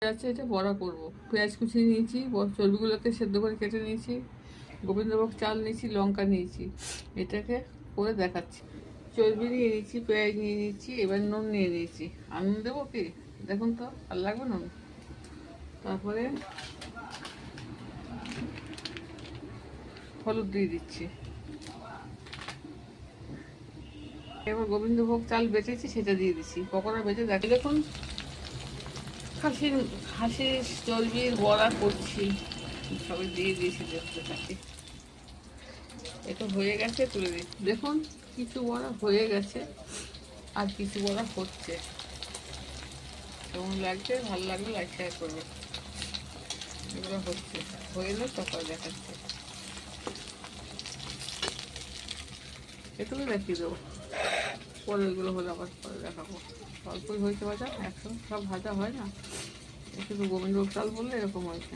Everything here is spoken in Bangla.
আছে, এটা বড়া করব। পেঁয়াজ কুচি নিয়েছি, চর্বিগুলোকে সেদ্ধ করে কেটে নিয়েছি, গোবিন্দভোগ চাল নিয়েছি, লঙ্কা নিয়েছি। এটাকে করে দেখাচ্ছি। চর্বি নিয়ে নিয়েছি, পেঁয়াজ নিয়ে নিয়েছি, এবার নুন নিয়ে নিয়েছি। আর নুন দেবো কি দেখুন তো, আর লাগবে নুন। তারপরে হলুদ দিয়ে দিচ্ছি। এবার গোবিন্দভোগ চাল বেটেছি সেটা দিয়ে দিচ্ছি, পকোড়া বেটে দেখি। দেখুন খাসির চর্বির বড়া করছি, সবাই দিয়ে দিয়েছি, দেখতে থাকি। এটা হয়ে গেছে, তুলে দিচ্ছি। দেখুন কিছু বড়া হয়ে গেছে, আর কিছু বড়া হচ্ছে। কেমন লাগছে, ভালো লাগলে লাইক শেয়ার করবে। এগুলো হচ্ছে, হয়ে এলে তারপরে দেখাচ্ছে। এটুকু দেখিয়ে দেবো, পরে এগুলো হলে আবার পরে দেখাবো। অল্পই হয়েছে ভাজা, একসঙ্গে সব ভাজা হয় না, শুধু গোবিন্দভোগ চাল বললে এরকম হয়েছে।